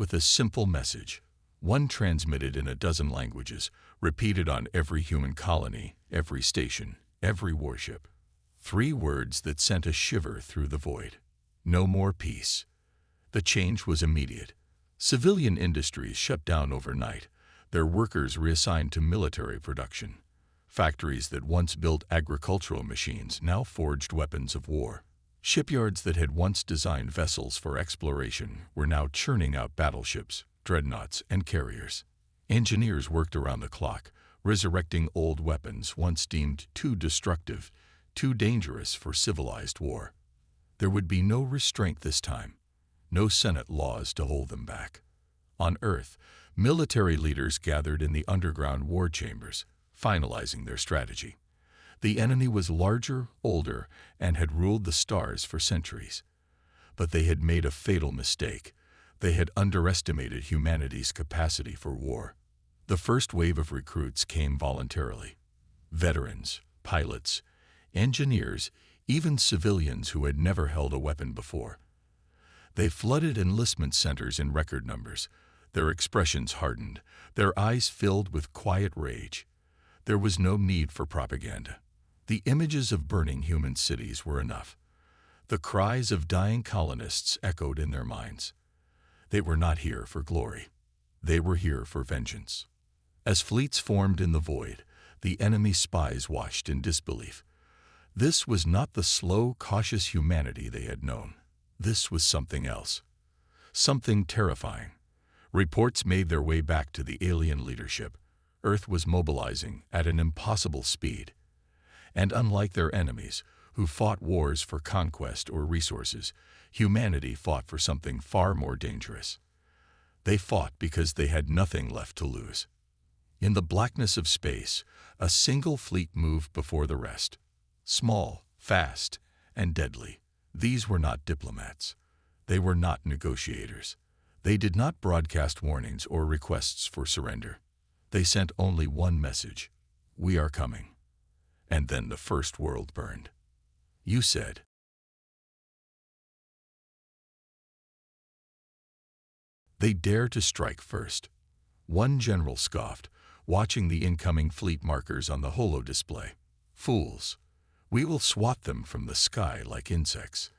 with a simple message, one transmitted in a dozen languages, repeated on every human colony, every station, every warship. 3 words that sent a shiver through the void. No more peace. The change was immediate. Civilian industries shut down overnight, their workers reassigned to military production. Factories that once built agricultural machines now forged weapons of war. Shipyards that had once designed vessels for exploration were now churning out battleships, dreadnoughts, and carriers. Engineers worked around the clock, resurrecting old weapons once deemed too destructive, too dangerous for civilized war. There would be no restraint this time, no Senate laws to hold them back. On Earth, military leaders gathered in the underground war chambers, finalizing their strategy. The enemy was larger, older, and had ruled the stars for centuries. But they had made a fatal mistake. They had underestimated humanity's capacity for war. The first wave of recruits came voluntarily. Veterans, pilots, engineers, even civilians who had never held a weapon before. They flooded enlistment centers in record numbers. Their expressions hardened, their eyes filled with quiet rage. There was no need for propaganda. The images of burning human cities were enough. The cries of dying colonists echoed in their minds. They were not here for glory. They were here for vengeance. As fleets formed in the void, the enemy spies watched in disbelief. This was not the slow, cautious humanity they had known. This was something else. Something terrifying. Reports made their way back to the alien leadership. Earth was mobilizing at an impossible speed. And unlike their enemies, who fought wars for conquest or resources, humanity fought for something far more dangerous. They fought because they had nothing left to lose. In the blackness of space, a single fleet moved before the rest. Small, fast, and deadly. These were not diplomats. They were not negotiators. They did not broadcast warnings or requests for surrender. They sent only one message: we are coming. And then the first world burned. You said. They dare to strike first. One general scoffed, watching the incoming fleet markers on the holo display. Fools. We will swat them from the sky like insects.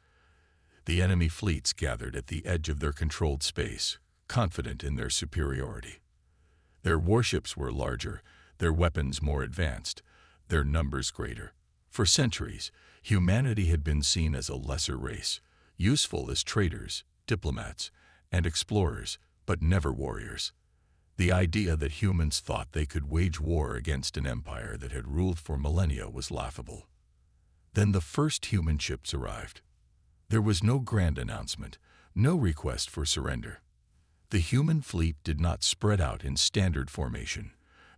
The enemy fleets gathered at the edge of their controlled space, confident in their superiority. Their warships were larger, their weapons more advanced, their numbers greater. For centuries, humanity had been seen as a lesser race, useful as traders, diplomats, and explorers, but never warriors. The idea that humans thought they could wage war against an empire that had ruled for millennia was laughable. Then the first human ships arrived. There was no grand announcement, no request for surrender. The human fleet did not spread out in standard formation,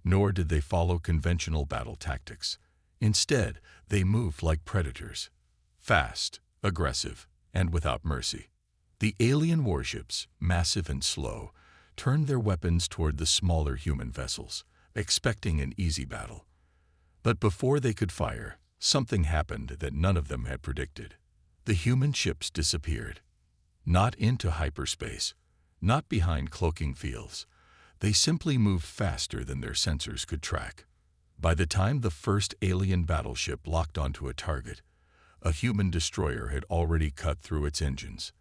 nor did they follow conventional battle tactics. Instead, they moved like predators, fast, aggressive, and without mercy. The alien warships, massive and slow, turned their weapons toward the smaller human vessels, expecting an easy battle. But before they could fire, something happened that none of them had predicted. The human ships disappeared. Not into hyperspace, not behind cloaking fields. They simply moved faster than their sensors could track. By the time the first alien battleship locked onto a target, a human destroyer had already cut through its engines.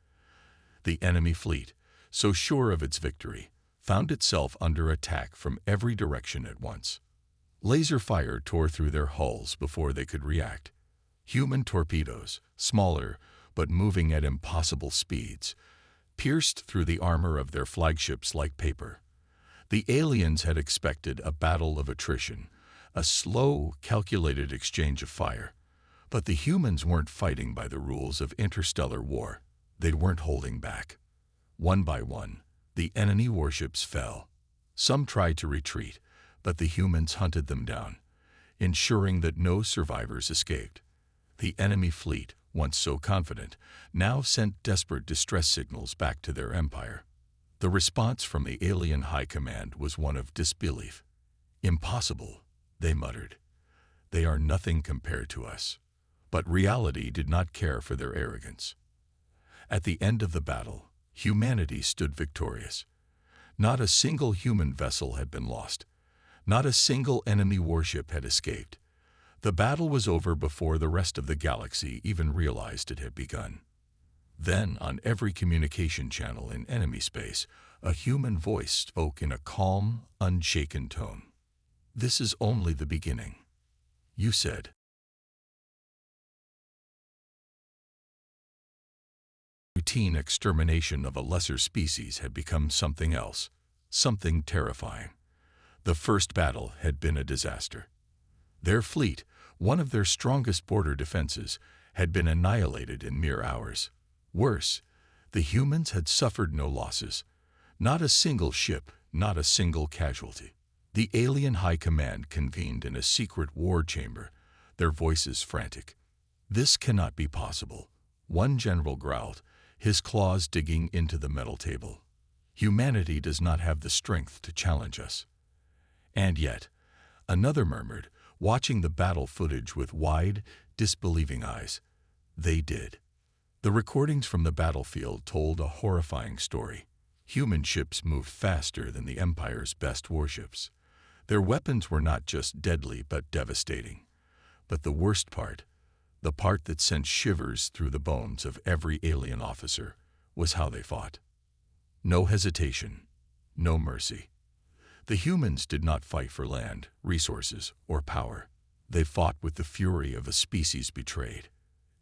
The enemy fleet, so sure of its victory, found itself under attack from every direction at once. Laser fire tore through their hulls before they could react. Human torpedoes, smaller but moving at impossible speeds, pierced through the armor of their flagships like paper. The aliens had expected a battle of attrition, a slow, calculated exchange of fire. But the humans weren't fighting by the rules of interstellar war. They weren't holding back. One by one, the enemy warships fell. Some tried to retreat, but the humans hunted them down, ensuring that no survivors escaped. The enemy fleet, once so confident, now sent desperate distress signals back to their empire. The response from the alien high command was one of disbelief. "Impossible," they muttered. "They are nothing compared to us." But reality did not care for their arrogance. At the end of the battle, humanity stood victorious. Not a single human vessel had been lost. Not a single enemy warship had escaped. The battle was over before the rest of the galaxy even realized it had begun. Then, on every communication channel in enemy space, a human voice spoke in a calm, unshaken tone. "This is only the beginning," you said. Routine extermination of a lesser species had become something else, something terrifying. The first battle had been a disaster. Their fleet, one of their strongest border defenses, had been annihilated in mere hours. Worse, the humans had suffered no losses. Not a single ship, not a single casualty. The alien high command convened in a secret war chamber, their voices frantic. "This cannot be possible," one general growled, his claws digging into the metal table. "Humanity does not have the strength to challenge us." And yet, another murmured, watching the battle footage with wide, disbelieving eyes, "They did." The recordings from the battlefield told a horrifying story. Human ships moved faster than the Empire's best warships. Their weapons were not just deadly but devastating. But the worst part, the part that sent shivers through the bones of every alien officer, was how they fought. No hesitation, no mercy. The humans did not fight for land, resources, or power. They fought with the fury of a species betrayed.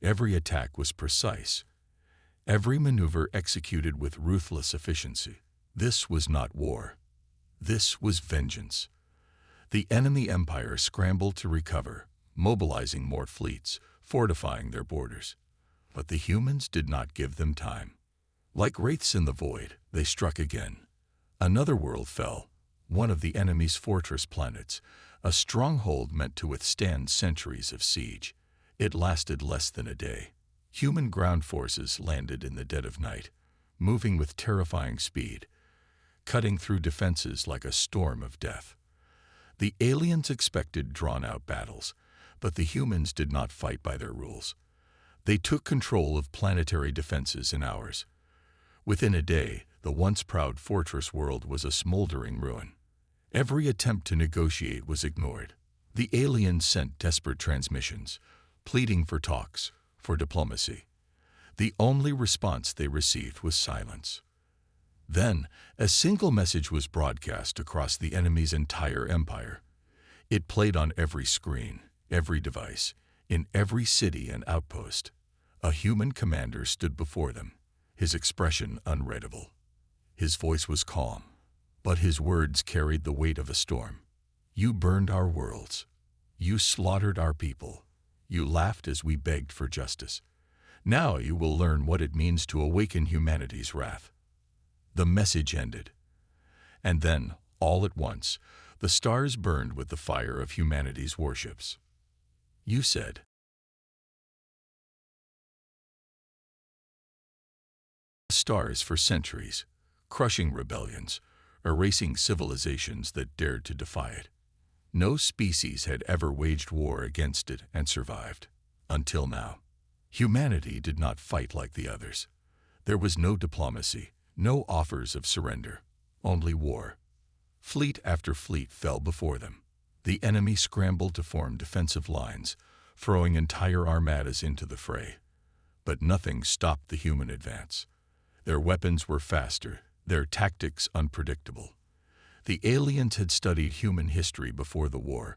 Every attack was precise. Every maneuver executed with ruthless efficiency. This was not war. This was vengeance. The enemy empire scrambled to recover, mobilizing more fleets, fortifying their borders. But the humans did not give them time. Like wraiths in the void, they struck again. Another world fell, one of the enemy's fortress planets, a stronghold meant to withstand centuries of siege. It lasted less than a day. Human ground forces landed in the dead of night, moving with terrifying speed, cutting through defenses like a storm of death. The aliens expected drawn-out battles, but the humans did not fight by their rules. They took control of planetary defenses in hours. Within a day, the once proud fortress world was a smoldering ruin. Every attempt to negotiate was ignored. The aliens sent desperate transmissions, pleading for talks, for diplomacy. The only response they received was silence. Then, a single message was broadcast across the enemy's entire empire. It played on every screen, every device, in every city and outpost. A human commander stood before them, his expression unreadable. His voice was calm, but his words carried the weight of a storm. "You burned our worlds. You slaughtered our people. You laughed as we begged for justice. Now you will learn what it means to awaken humanity's wrath." The message ended. And then, all at once, the stars burned with the fire of humanity's warships. You said, "Stars for centuries, crushing rebellions, erasing civilizations that dared to defy it. No species had ever waged war against it and survived. Until now. Humanity did not fight like the others. There was no diplomacy, no offers of surrender, only war. Fleet after fleet fell before them. The enemy scrambled to form defensive lines, throwing entire armadas into the fray. But nothing stopped the human advance. Their weapons were faster, their tactics unpredictable. The aliens had studied human history before the war,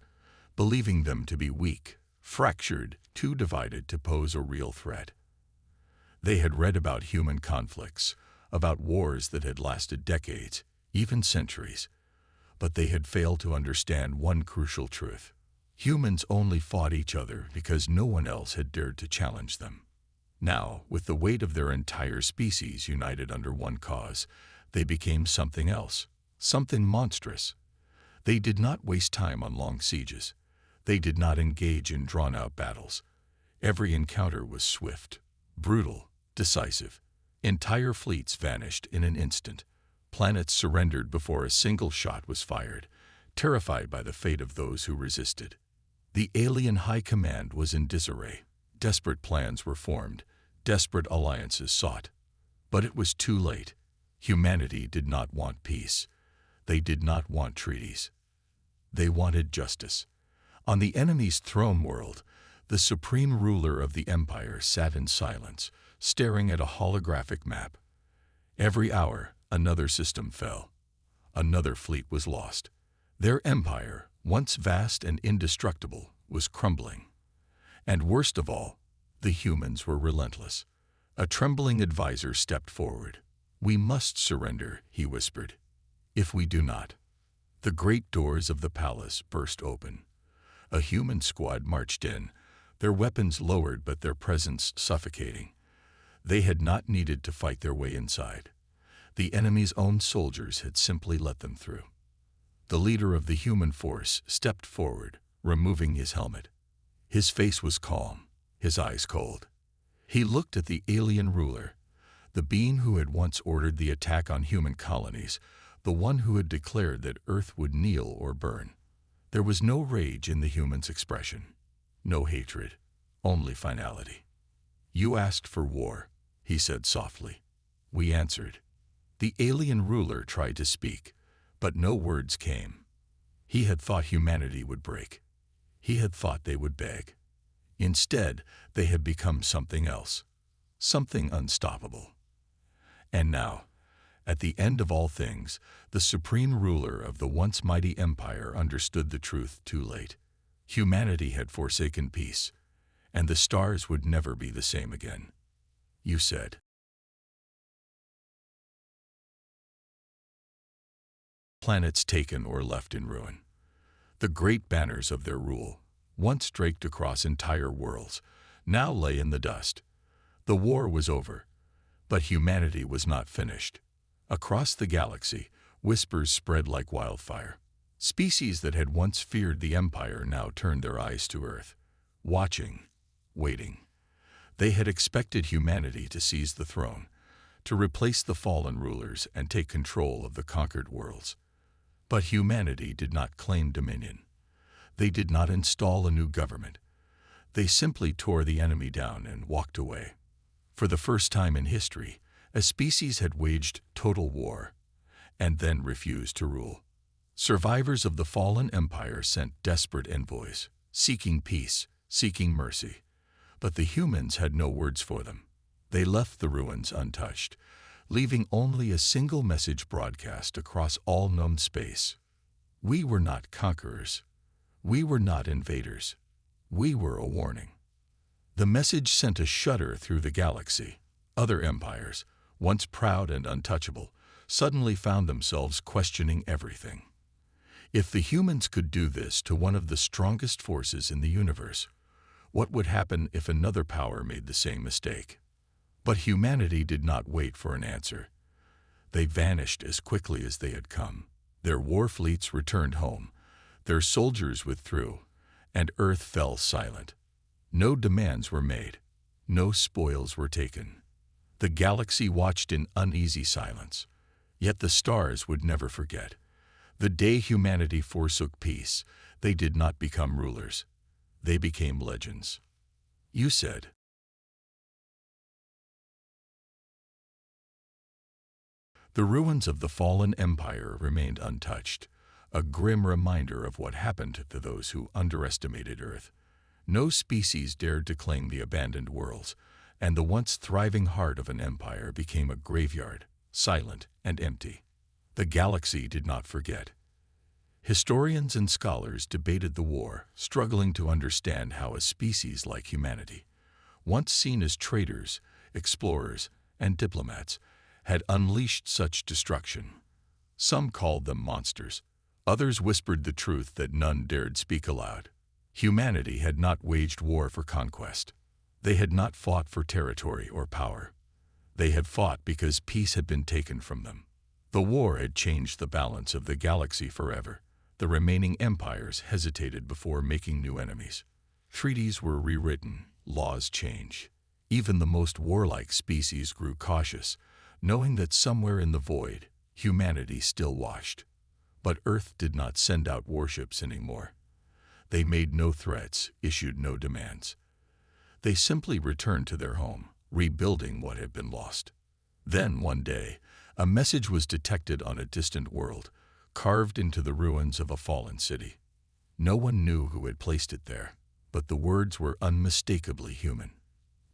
believing them to be weak, fractured, too divided to pose a real threat. They had read about human conflicts, about wars that had lasted decades, even centuries. But they had failed to understand one crucial truth. Humans only fought each other because no one else had dared to challenge them. Now, with the weight of their entire species united under one cause, they became something else, something monstrous. They did not waste time on long sieges. They did not engage in drawn-out battles. Every encounter was swift, brutal, decisive. Entire fleets vanished in an instant. Planets surrendered before a single shot was fired, terrified by the fate of those who resisted. The alien high command was in disarray. Desperate plans were formed, desperate alliances sought. But it was too late. Humanity did not want peace. They did not want treaties. They wanted justice. On the enemy's throne world, the supreme ruler of the empire sat in silence, staring at a holographic map. Every hour, another system fell. Another fleet was lost. Their empire, once vast and indestructible, was crumbling. And worst of all, the humans were relentless. A trembling advisor stepped forward. "We must surrender," he whispered. "If we do not." The great doors of the palace burst open. A human squad marched in, their weapons lowered but their presence suffocating. They had not needed to fight their way inside. The enemy's own soldiers had simply let them through. The leader of the human force stepped forward, removing his helmet. His face was calm, his eyes cold. He looked at the alien ruler, the being who had once ordered the attack on human colonies, the one who had declared that Earth would kneel or burn. There was no rage in the human's expression, no hatred, only finality. "You asked for war," he said softly. "We answered." The alien ruler tried to speak, but no words came. He had thought humanity would break. He had thought they would beg. Instead, they had become something else, something unstoppable. And now, at the end of all things, the supreme ruler of the once mighty empire understood the truth too late. Humanity had forsaken peace, and the stars would never be the same again. "You said." Planets taken or left in ruin. The great banners of their rule, once draped across entire worlds, now lay in the dust. The war was over, but humanity was not finished. Across the galaxy, whispers spread like wildfire. Species that had once feared the Empire now turned their eyes to Earth, watching, waiting. They had expected humanity to seize the throne, to replace the fallen rulers and take control of the conquered worlds. But humanity did not claim dominion. They did not install a new government. They simply tore the enemy down and walked away. For the first time in history, a species had waged total war, and then refused to rule. Survivors of the fallen empire sent desperate envoys, seeking peace, seeking mercy. But the humans had no words for them. They left the ruins untouched, leaving only a single message broadcast across all known space. We were not conquerors. We were not invaders. We were a warning. The message sent a shudder through the galaxy. Other empires, once proud and untouchable, suddenly found themselves questioning everything. If the humans could do this to one of the strongest forces in the universe, what would happen if another power made the same mistake? But humanity did not wait for an answer. They vanished as quickly as they had come. Their war fleets returned home. Their soldiers withdrew, and Earth fell silent. No demands were made. No spoils were taken. The galaxy watched in uneasy silence. Yet the stars would never forget. The day humanity forsook peace, they did not become rulers. They became legends. You said. The ruins of the fallen empire remained untouched, a grim reminder of what happened to those who underestimated Earth. No species dared to claim the abandoned worlds, and the once thriving heart of an empire became a graveyard, silent and empty. The galaxy did not forget. Historians and scholars debated the war, struggling to understand how a species like humanity, once seen as traders, explorers, and diplomats, had unleashed such destruction. Some called them monsters. Others whispered the truth that none dared speak aloud. Humanity had not waged war for conquest. They had not fought for territory or power. They had fought because peace had been taken from them. The war had changed the balance of the galaxy forever. The remaining empires hesitated before making new enemies. Treaties were rewritten, laws changed. Even the most warlike species grew cautious, knowing that somewhere in the void, humanity still watched. But Earth did not send out warships anymore. They made no threats, issued no demands. They simply returned to their home, rebuilding what had been lost. Then, one day, A message was detected on a distant world, carved into the ruins of a fallen city. No one knew who had placed it there, but the words were unmistakably human.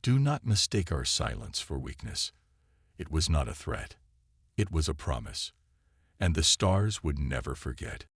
Do not mistake our silence for weakness. It was not a threat. It was a promise. And the stars would never forget.